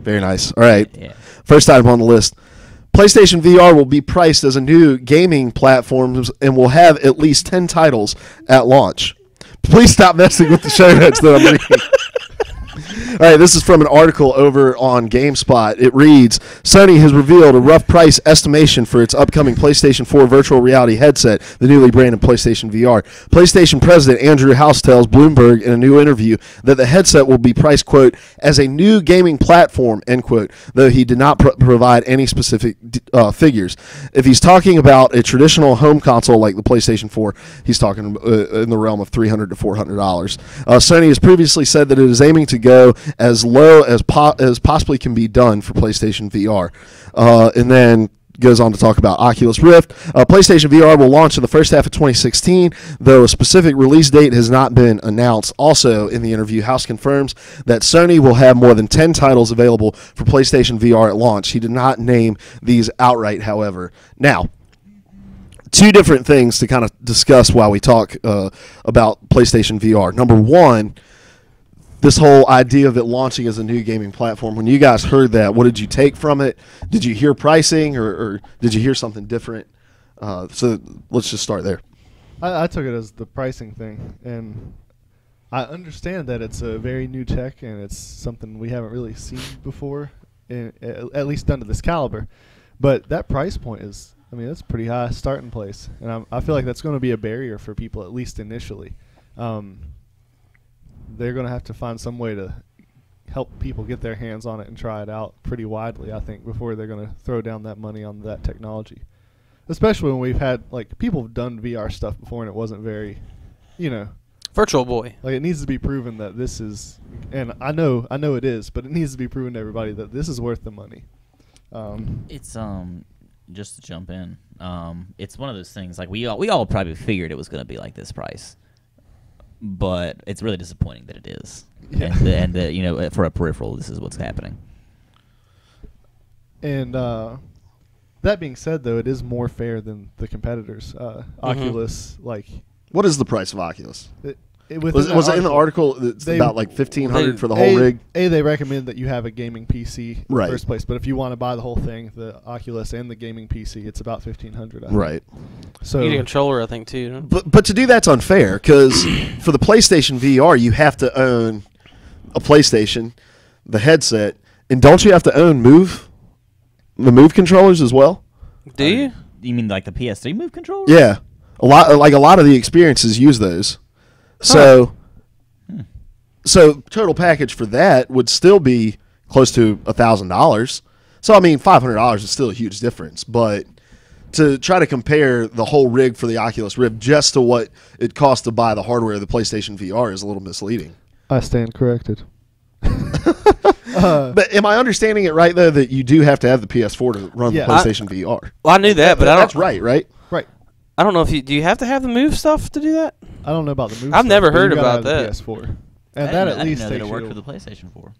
Very nice. All right. Yeah. First item on the list. PlayStation VR will be priced as a new gaming platform and will have at least 10 titles at launch. Please stop messing with the show notes that I'm reading. All right, this is from an article over on GameSpot. It reads, Sony has revealed a rough price estimation for its upcoming PlayStation 4 virtual reality headset, the newly branded PlayStation VR. PlayStation president Andrew House tells Bloomberg in a new interview that the headset will be priced, quote, as a new gaming platform, end quote, though he did not provide any specific figures. If he's talking about a traditional home console like the PlayStation 4, he's talking in the realm of $300 to $400. Sony has previously said that it is aiming to go as low as possibly can be done for PlayStation VR. And then goes on to talk about Oculus Rift. PlayStation VR will launch in the first half of 2016, though a specific release date has not been announced. Also, in the interview, House confirms that Sony will have more than 10 titles available for PlayStation VR at launch. He did not name these outright, however. Now, two different things to kind of discuss while we talk about PlayStation VR. Number one, this whole idea of it launching as a new gaming platform. When you guys heard that, what did you take from it? Did you hear pricing, or did you hear something different? So let's just start there. I took it as the pricing thing, and I understand that it's a very new tech, and it's something we haven't really seen before, at least done to this caliber. But that price point is, I mean, that's a pretty high starting place, and I feel like that's going to be a barrier for people, at least initially. They're going to have to find some way to help people get their hands on it and try it out pretty widely, I think, before they're going to throw down that money on that technology. Especially when we've had, like, people have done VR stuff before and it wasn't very, Virtual Boy. Like, it needs to be proven that this is, and I know it is, but it needs to be proven to everybody that this is worth the money. It's just to jump in. It's one of those things, like we all probably figured it was going to be like this price. But it's really disappointing that it is, yeah. and for a peripheral, this is what's happening. And that being said, though, it is more fair than the competitors. Oculus, like, What is the price of Oculus? was it in the article? It's about like $1,500 for the whole rig. They recommend that you have a gaming PC in Right. the first place, but if you want to buy the whole thing, the Oculus and the gaming PC, it's about $1,500. Right. So You need a controller, I think, too. But to do that's unfair, because for the PlayStation VR, you have to own a PlayStation, the headset, and don't you have to own the Move controllers as well? Do you? You mean like the PS3 Move controller? Yeah, a lot of the experiences use those. So, so total package for that would still be close to $1,000. So I mean, $500 is still a huge difference. But to try to compare the whole rig for the Oculus Rift just to what it costs to buy the hardware of the PlayStation VR is a little misleading. I stand corrected. But am I understanding it right though that you do have to have the PS4 to run the PlayStation VR? Well, I knew that, but I don't. That's right? Right. I don't know if do you have to have the Move stuff to do that? I don't know about the Move. I've never stuff, but heard you gotta about have that. The PS4, and that at least I didn't know that takes it worked you for the PlayStation 4.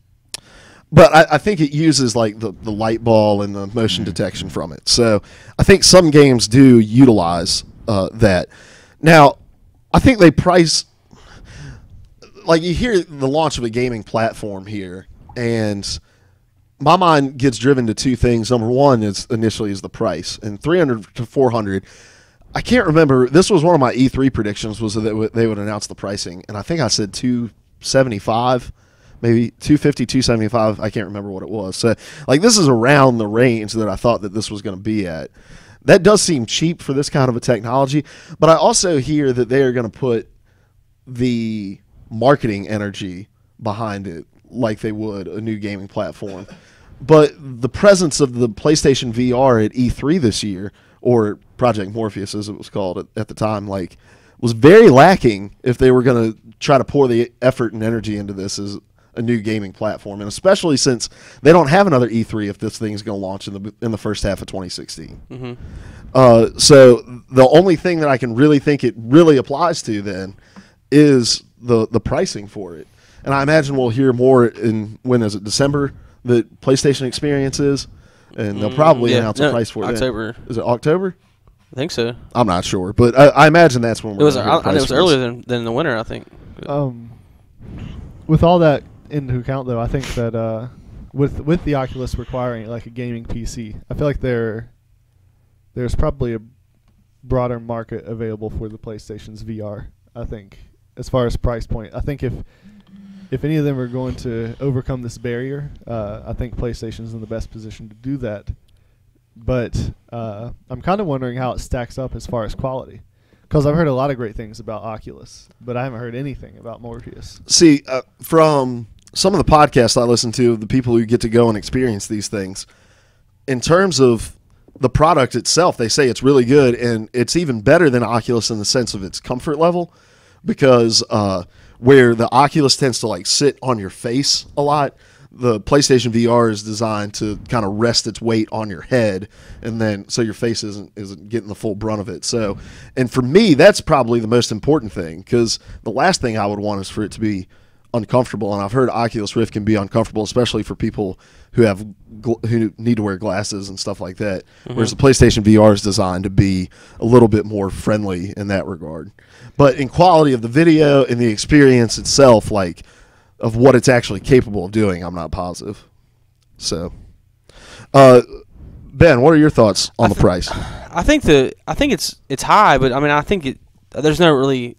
But I think it uses like the light ball and the motion detection from it. So I think some games do utilize that. Now, I think they price, like you hear the launch of a gaming platform here, and my mind gets driven to two things. Number one is initially is the price, and $300 to $400. I can't remember. This was one of my E3 predictions was that they would announce the pricing, and I think I said $275, maybe $250, $275. I can't remember what it was. So, like, this is around the range that I thought that this was going to be at. That does seem cheap for this kind of a technology, but I also hear that they are going to put the marketing energy behind it like they would a new gaming platform. But the presence of the PlayStation VR at E3 this year, or Project Morpheus as it was called at the time, like, was very lacking if they were going to try to pour the effort and energy into this as a new gaming platform, and especially since they don't have another E3 if this thing's going to launch in the first half of 2016. Mm-hmm. So the only thing that I can really think it really applies to then is the pricing for it. And I imagine we'll hear more when is it, December, the PlayStation Experience is, and they'll probably announce a price for it. October. Is it October? I think so. I'm not sure, but I imagine that's when It we're was. gonna hear the I know it price was for earlier this. than the winter, I think. With all that into account, though, I think that with the Oculus requiring like a gaming PC, I feel like there's probably a broader market available for the PlayStation's VR. I think as far as price point, I think if any of them are going to overcome this barrier, I think PlayStation's in the best position to do that. But I'm kind of wondering how it stacks up as far as quality, because I've heard a lot of great things about Oculus, but I haven't heard anything about Morpheus. See, from some of the podcasts I listen to, the people who get to go and experience these things, in terms of the product itself, they say it's really good, and it's even better than Oculus in the sense of its comfort level, because where the Oculus tends to like sit on your face a lot, the PlayStation VR is designed to kind of rest its weight on your head, and then so your face isn't getting the full brunt of it. So, and for me, that's probably the most important thing, because the last thing I would want is for it to be uncomfortable. And I've heard Oculus Rift can be uncomfortable, especially for people who have who need to wear glasses and stuff like that. Mm-hmm. Whereas the PlayStation VR is designed to be a little bit more friendly in that regard. But in quality of the video and the experience itself, like of what it's actually capable of doing, I'm not positive. So, Ben, what are your thoughts on the price? I think it's high, but I mean I think there's no really,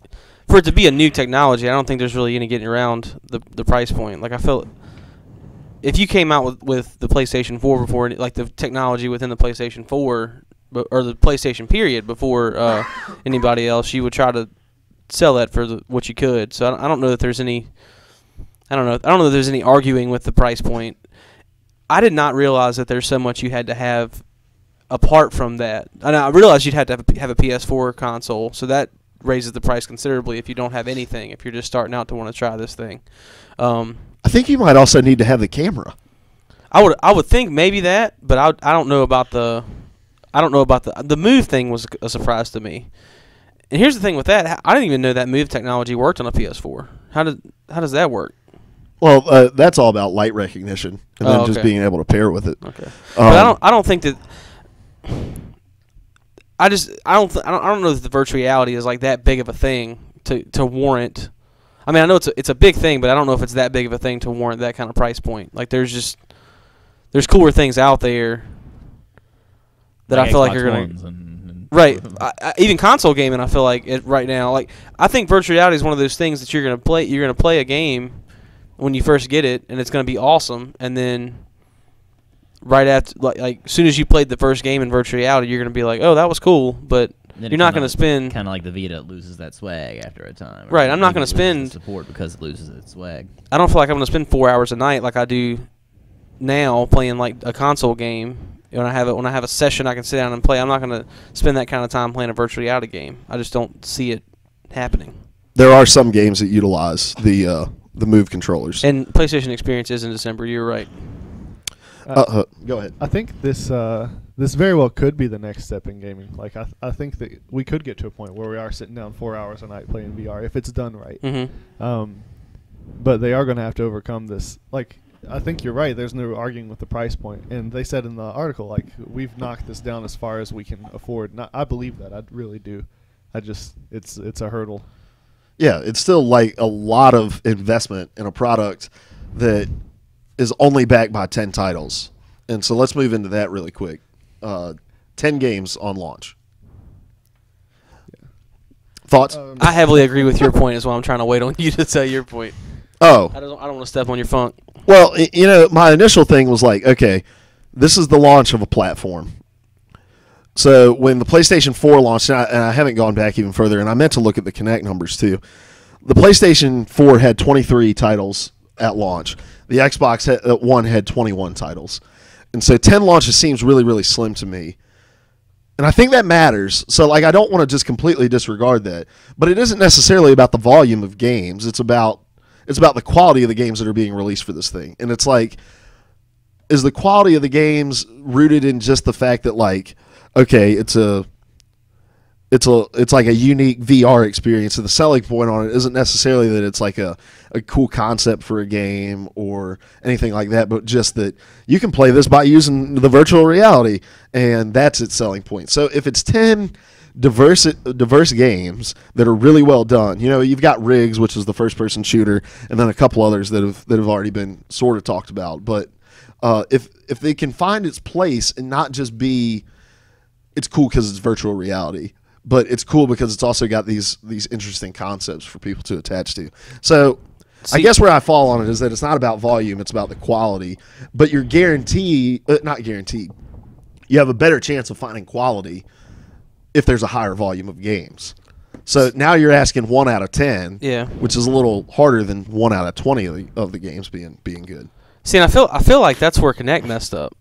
for it to be a new technology, I don't think there's really any getting around the price point. Like I feel if you came out with the PlayStation 4 before, like the technology within the PlayStation 4 or the PlayStation period before anybody else, you would try to sell that for what you could. So I don't know that there's any. I don't know that there's any arguing with the price point. I did not realize that there's so much you had to have apart from that. And I realized you'd have to have a PS4 console, so that raises the price considerably if you don't have anything, if you're just starting out to want to try this thing. I think you might also need to have the camera. I would think maybe that, but I don't know about the Move thing was a surprise to me. And here's the thing with that, I didn't even know that Move technology worked on a PS4. How does that work? Well, that's all about light recognition and then just being able to pair with it. Okay, but I don't think that. I don't know that the virtual reality is like that big of a thing to warrant. I mean, I know it's a big thing, but I don't know if it's that big of a thing to warrant that kind of price point. Like, there's cooler things out there that like I feel like you're gonna right. Even console gaming, I feel like right now. Like, I think virtual reality is one of those things that you're gonna play. You're gonna play a game when you first get it, and it's gonna be awesome, and then right after, like as soon as you played the first game in virtual reality, you're gonna be like, oh, that was cool, but you're not gonna spend kind of like the Vita loses that swag after a time. Right, I'm not gonna spend support because it loses its swag. I don't feel like I'm gonna spend 4 hours a night like I do now playing like a console game. When I have a session I can sit down and play, I'm not gonna spend that kind of time playing a virtual reality game. I just don't see it happening. There are some games that utilize the Move controllers. And PlayStation Experience is in December. You're right. Go ahead. I think this very well could be the next step in gaming. Like I think that we could get to a point where we are sitting down 4 hours a night playing VR if it's done right. Mm-hmm. But they are going to have to overcome this. Like, I think you're right. There's no arguing with the price point. And they said in the article, like, we've knocked this down as far as we can afford. I believe that. I really do. It's a hurdle. Yeah, it's still like a lot of investment in a product that is only backed by 10 titles. And so let's move into that really quick. 10 games on launch. Yeah. Thoughts? I heavily agree with your point as well. I'm trying to wait on you to say your point. Oh. I don't want to step on your funk. Well, my initial thing was like, okay, this is the launch of a platform. So when the PlayStation 4 launched, and I haven't gone back even further, and I meant to look at the Kinect numbers too. The PlayStation 4 had 23 titles at launch. The Xbox One had 21 titles. And so 10 launches seems really, really slim to me. And I think that matters. So, like, I don't want to just completely disregard that. But it isn't necessarily about the volume of games. It's about the quality of the games that are being released for this thing. And it's like, is the quality of the games rooted in just the fact that, like, okay, it's like a unique VR experience, and the selling point on it isn't necessarily that it's like a cool concept for a game or anything like that, but just that you can play this by using the virtual reality, and that's its selling point. So if it's 10 diverse games that are really well done, you've got Riggs, which is the first-person shooter, and then a couple others that have already been sort of talked about, but if they can find its place and not just be, it's cool because it's virtual reality, but it's cool because it's also got these interesting concepts for people to attach to. So I guess where I fall on it is that it's not about volume, it's about the quality. But you're not guaranteed. You have a better chance of finding quality if there's a higher volume of games. So now you're asking 1 out of 10, which is a little harder than 1 out of 20 of the games being good. See, and I feel like that's where Kinect messed up.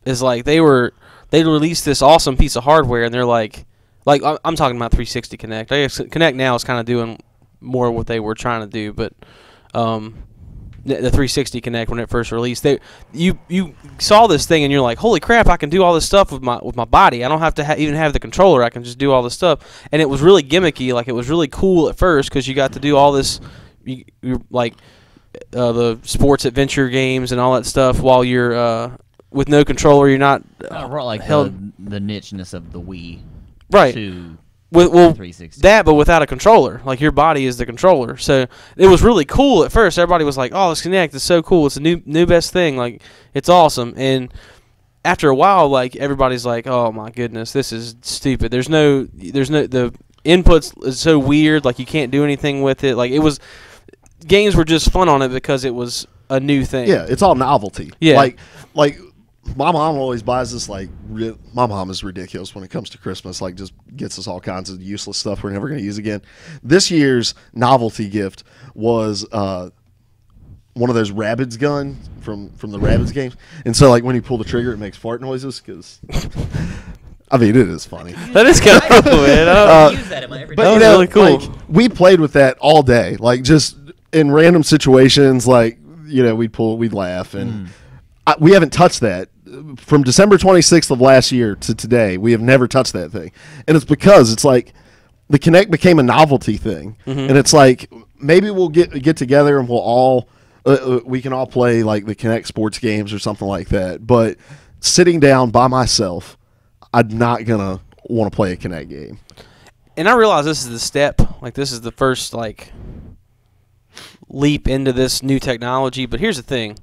Is like they released this awesome piece of hardware, and they're like I'm talking about 360 Kinect. I guess Kinect now is kind of doing more what they were trying to do, but the 360 Kinect when it first released, you saw this thing and you're like, holy crap, I can do all this stuff with my body. I don't have to even have the controller. I can just do all this stuff, and it was really gimmicky. Like, it was really cool at first because you got to do all this, the sports adventure games and all that stuff while you're with no controller. You're not like held the nicheness of the Wii, right? To well, 360. That, but without a controller. Like, your body is the controller. So it was really cool at first. Everybody was like, "Oh, this Kinect is so cool. It's a new best thing. Like, it's awesome." And after a while, like, everybody's like, "Oh my goodness, this is stupid. There's no the inputs is so weird. Like, you can't do anything with it. Like, games were just fun on it because it was a new thing." Yeah, it's all novelty. Yeah. Like my mom always buys this, like, my mom is ridiculous when it comes to Christmas, like, just gets us all kinds of useless stuff we're never going to use again. This year's novelty gift was one of those Rabbids gun from the Rabbids games. And so, like, when you pull the trigger, it makes fart noises because, I mean, it is funny. That is kind of cool, man. I use that in my everyday. That was really cool. Like, we played with that all day, like, just in random situations, like, we'd laugh, and we haven't touched that. From December 26th of last year to today, we have never touched that thing. And it's because it's like the Kinect became a novelty thing. And it's like, maybe we'll get together and we'll all we can all play, like, the Kinect sports games or something like that. But sitting down by myself, I'm not going to want to play a Kinect game. And I realize this is the step. Like, this is the first, like, leap into this new technology. But here's the thing.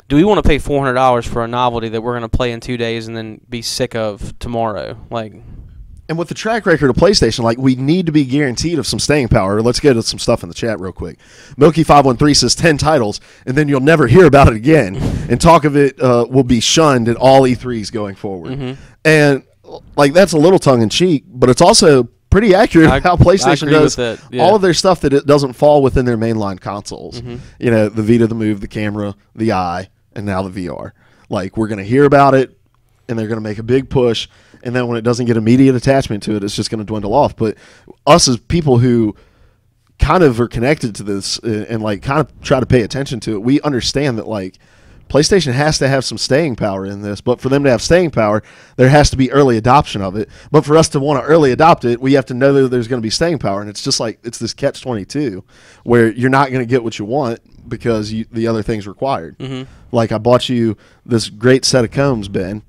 Do we want to pay $400 for a novelty that we're going to play in 2 days and then be sick of tomorrow? Like, and with the track record of PlayStation, like, we need to be guaranteed of some staying power. Let's get to some stuff in the chat real quick. Milky513 says 10 titles, and then you'll never hear about it again. And talk of it will be shunned at all E3s going forward. And, like, that's a little tongue-in-cheek, but it's also pretty accurate how PlayStation does all of their stuff that it doesn't fall within their mainline consoles. The Vita, the Move, the camera, the Eye, and now the VR. Like, we're going to hear about it, and they're going to make a big push, and then when it doesn't get immediate attachment to it, it's just going to dwindle off. But us as people who kind of are connected to this and like, kind of try to pay attention to it, we understand that, like, PlayStation has to have some staying power in this, but for them to have staying power, there has to be early adoption of it. But for us to want to early adopt it, we have to know that there's going to be staying power, and it's just like, it's this catch-22 where you're not going to get what you want because the other thing's required. Like, I bought you this great set of combs, Ben.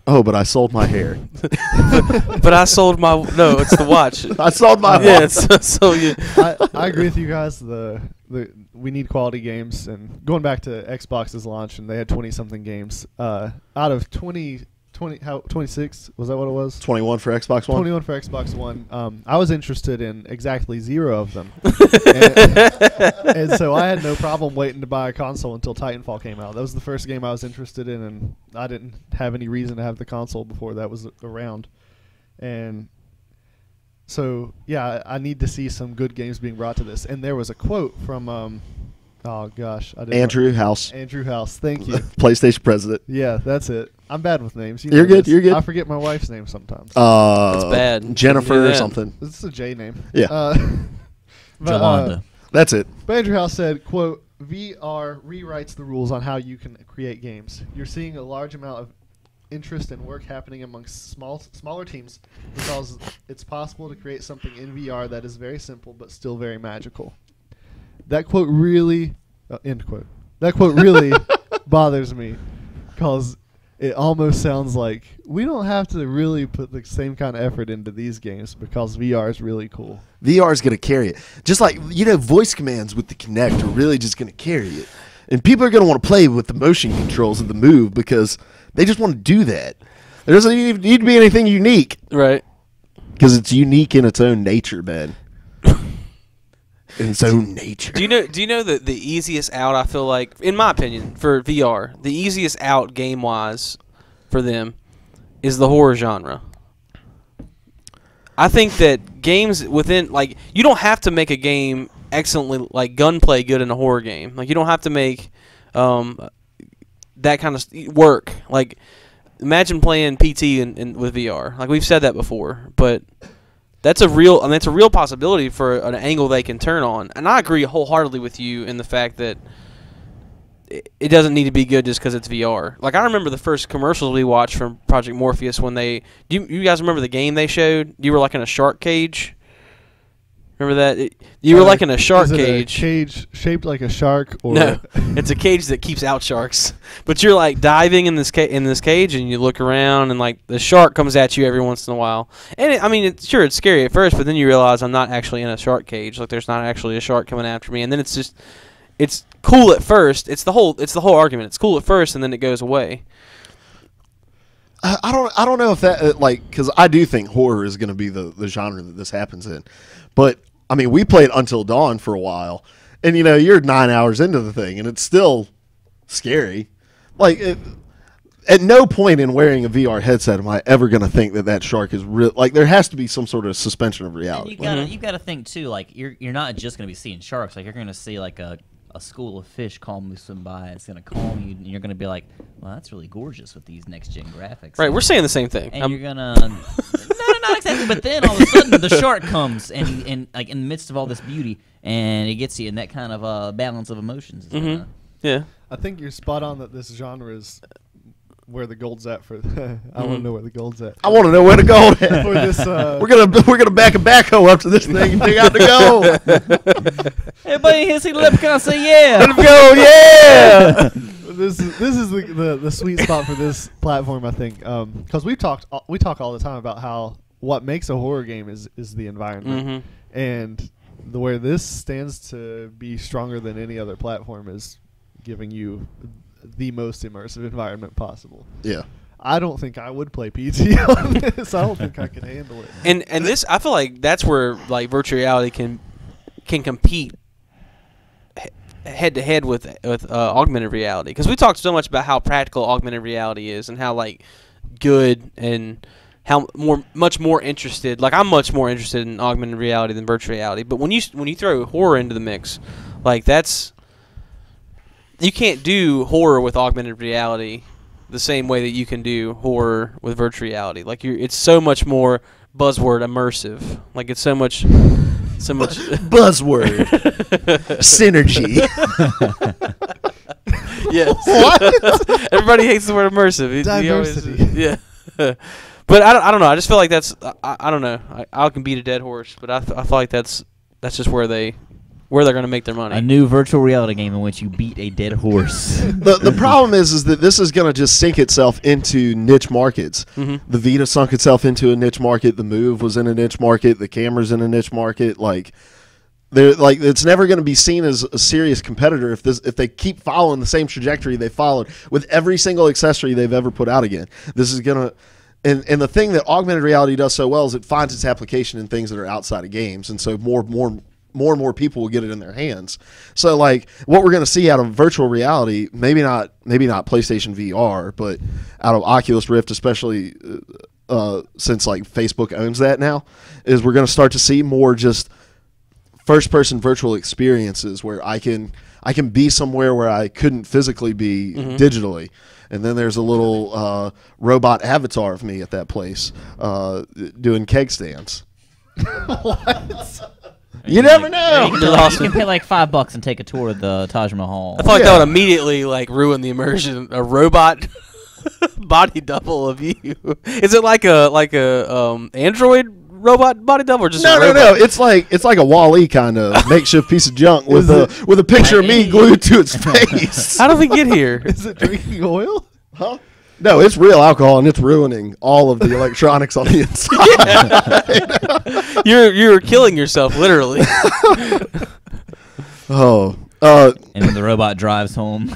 Oh, but I sold my hair. But I sold my... No, it's the watch. I sold my watch. Yeah, so you... I agree with you guys. We need quality games. And going back to Xbox's launch, and they had 20-something games. Out of 26, was that what it was? 21 for Xbox One? 21 for Xbox One. I was interested in exactly 0 of them. and so I had no problem waiting to buy a console until Titanfall came out. That was the first game I was interested in, and I didn't have any reason to have the console before that was around. And so, yeah, I need to see some good games being brought to this. And there was a quote from... oh, gosh. Andrew House. Andrew House. Thank you. PlayStation president. Yeah, that's it. I'm bad with names. You're good. This. You're good. I forget my wife's name sometimes. That's bad. Jennifer or something. This is a J name. Yeah. Jolanda. That's it. But Andrew House said, quote, VR rewrites the rules on how you can create games. You're seeing a large amount of interest and work happening amongst smaller teams because it's possible to create something in VR that is very simple but still very magical. That quote really, end quote. That quote really bothers me because it almost sounds like we don't have to really put the same kind of effort into these games because VR is really cool. VR is going to carry it. Just like, voice commands with the Kinect are really just going to carry it. And people are going to want to play with the motion controls of the Move because they just want to do that. There doesn't even need to be anything unique Right. because it's unique in its own nature, man. In its own nature. Do you know that the easiest out, I feel like, in my opinion, for VR, the easiest out game wise for them is the horror genre. I think that games within, like, you don't have to make a game excellently, like, gunplay good in a horror game. Like, you don't have to make that kind of work. Like, imagine playing PT with VR. Like, we've said that before, but that's a real, it's a real possibility for an angle they can turn on. And I agree wholeheartedly with you in the fact that it doesn't need to be good just because it's VR. Like, I remember the first commercials we watched from Project Morpheus when they... You guys remember the game they showed? You were like in a shark cage. Remember that? You were like in a shark cage. A cage shaped like a shark? Or No, it's a cage that keeps out sharks. But you're like diving in this cage, and you look around, and like the shark comes at you every once in a while. And it's scary at first, but then you realize I'm not actually in a shark cage. Like, there's not actually a shark coming after me, and then it's cool at first. It's the whole argument. It's cool at first, and then it goes away. I don't know if that because I do think horror is going to be the genre that this happens in, but I mean, we played Until Dawn for a while, and you're 9 hours into the thing, and it's still scary. Like, at no point in wearing a VR headset am I ever going to think that shark is real. Like, there has to be some sort of suspension of reality. And you gotta think too. Like, you're not just gonna be seeing sharks. Like, you're gonna see like a school of fish calmly swim by. It's gonna calm you, and you're gonna be like, "Well, that's really gorgeous with these next gen graphics." Right, we're saying the same thing. And you're gonna no, not exactly. But then all of a sudden, the shark comes, and like in the midst of all this beauty, and it gets you in that kind of balance of emotions. Yeah. I think you're spot on that this genre is where the gold's at for. I want to know where the gold's at. I want to know where to go. For this, we're gonna back a backhoe up to this thing and dig out the gold. Everybody here see the leprechaun say yeah. Let him go, yeah. This is the sweet spot for this platform, I think, because we talk all the time about how what makes a horror game is the environment, and the way this stands to be stronger than any other platform is giving you the most immersive environment possible. Yeah. I don't think I would play PT on this. I don't think I could handle it. And this, I feel like that's where like virtual reality can compete head to head with augmented reality, because we talked so much about how practical augmented reality is and how like good and how much more interested. Like, I'm much more interested in augmented reality than virtual reality. But when you throw horror into the mix, like you can't do horror with augmented reality the same way that you can do horror with virtual reality. Like, it's so much more buzzword immersive. Like, it's so much buzzword synergy. Yes. What? Everybody hates the word immersive. Diversity. Yeah. But I don't know. I just feel like that's I don't know. I can beat a dead horse, but I feel like that's just where they're going to make their money. A new virtual reality game in which you beat a dead horse. The problem is that this is going to just sink itself into niche markets. Mm-hmm. The Vita sunk itself into a niche market. The Move was in a niche market. The camera's in a niche market. It's never going to be seen as a serious competitor if they keep following the same trajectory they followed with every single accessory they've ever put out again. This is going to. And the thing that augmented reality does so well is it finds its application in things that are outside of games, and so more and more people will get it in their hands. So, like, what we're going to see out of virtual reality, maybe not PlayStation VR, but out of Oculus Rift, especially since like Facebook owns that now, is we're going to start to see more just first-person virtual experiences where I can be somewhere where I couldn't physically be digitally. And then there's a little robot avatar of me at that place doing keg stands. What? You never know. You can pay like $5 and take a tour of the Taj Mahal. I feel like that would immediately like ruin the immersion. A robot body double of you. Is it like a Android robot body double, or just no? It's like a Wall-E kind of makeshift piece of junk with a picture of me glued to its face. How did we get here? Is it drinking oil? Huh? No, it's real alcohol, and it's ruining all of the electronics on the inside. You're killing yourself, literally. Oh, And then the robot drives home.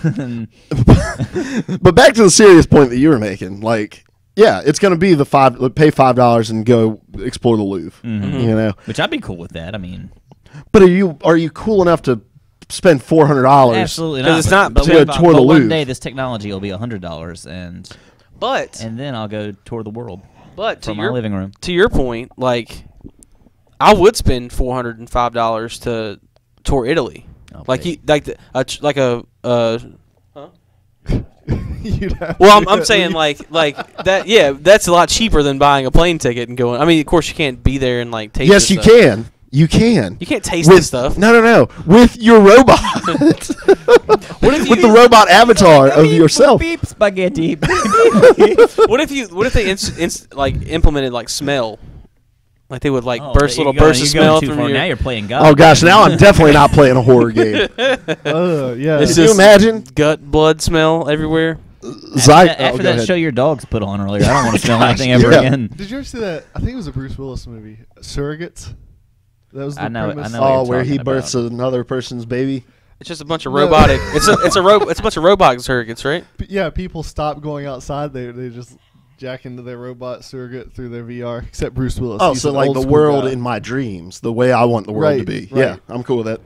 But back to the serious point that you were making, like, yeah, it's going to be pay $5 and go explore the Louvre. Mhm. You know, Which I'd be cool with that. I mean, but are you cool enough to spend $400? absolutely 'Cause not. it's not- But, to go tour the one Louvre. day this technology will be $100, and But then I'll go tour the world but from my living room. to your point, like I would spend $405 to tour Italy. Like Okay. you like the, like a You'd have well, to I'm at saying least- like that. Yeah, that's a lot cheaper than buying a plane ticket and going. I mean, of course, you can't be there and like taste. Yes, the you stuff. can. You can. You can't taste With this stuff. No. With your robot. With the robot avatar of yourself. Beep spaghetti. What if they like implemented like smell, like they would like burst little bursts of smell too from far. your. Now you're playing God. Oh gosh, now I'm definitely not playing a horror game. Yeah. It's Can you just imagine? gut blood smell everywhere. After that show your dogs put on earlier, I don't want to smell anything ever yeah. again. Did you ever see that? I think it was a Bruce Willis movie, Surrogates. That was the I know premise. what you're Oh, where he talking births about. another person's baby. It's just a bunch of No. robotic. it's a bunch of robot surrogates, right? Yeah, people stop going outside. They just jack into their robot surrogate through their VR. Except Bruce Willis. Oh, He's so an like old the school world guy. in my dreams, the way I want the world to be. Right, Yeah, right. I'm cool with that.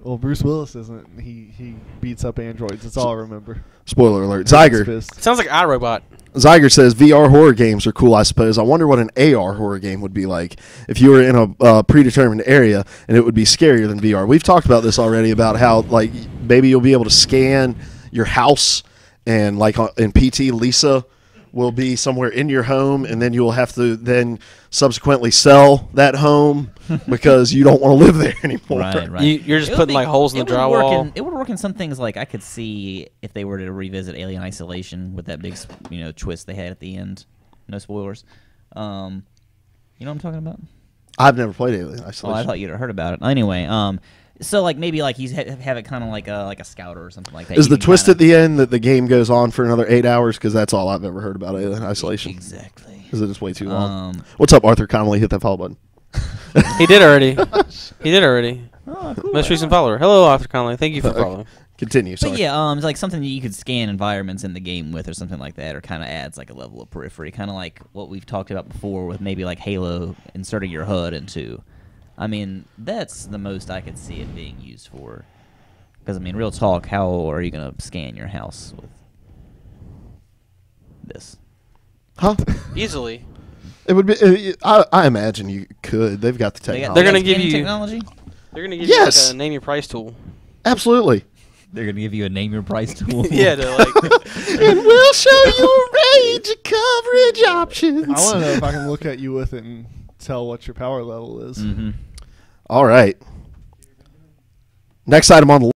Well, Bruce Willis isn't. He beats up androids. That's all I remember. Spoiler alert. His Zyger. fist. Sounds like iRobot. Zyger says VR horror games are cool, I suppose. I wonder what an AR horror game would be like if you were in a predetermined area and it would be scarier than VR. We've talked about this already about how like maybe you'll be able to scan your house and like in PT Lisa will be somewhere in your home and then you'll have to then subsequently sell that home because you don't want to live there anymore. Right. You're just It would putting be- like holes in it the would work drywall. It would work in some things like I could see if they were to revisit Alien Isolation with that big, twist they had at the end. No spoilers. You know what I'm talking about? I've never played Alien Oh, Isolation. I thought you'd have heard about it. Anyway, so like maybe like he's have it kind of like a scouter or something like that. Is You the can twist kinda- at the end that the game goes on for another 8 hours? Because that's all I've ever heard about Alien Isolation. Exactly. Is it just way too long? Um, What's up, Arthur Connolly? Hit that follow button. He did already. He did already. oh, cool. Most recent follower. Hello, Arthur Connolly. Thank you for following. Continue. Sorry. But yeah, it's like something that you could scan environments in the game with, or something like that, or kind of adds like a level of periphery, kind of like what we've talked about before with maybe like Halo inserting your HUD into. I mean, that's the most I could see it being used for. Because I mean, real talk, how are you gonna scan your house with this? Huh? Easily. It would be. I imagine you could. They've got the technology. They're gonna got give scanning you- technology. They're gonna give Yes. you like a name your price tool. Absolutely. They're gonna give you a name your price tool. Yeah, to like. And we'll show you a range of coverage options. I want to know if I can look at you with it and tell what your power level is. Mm-hmm. All right. Next item on the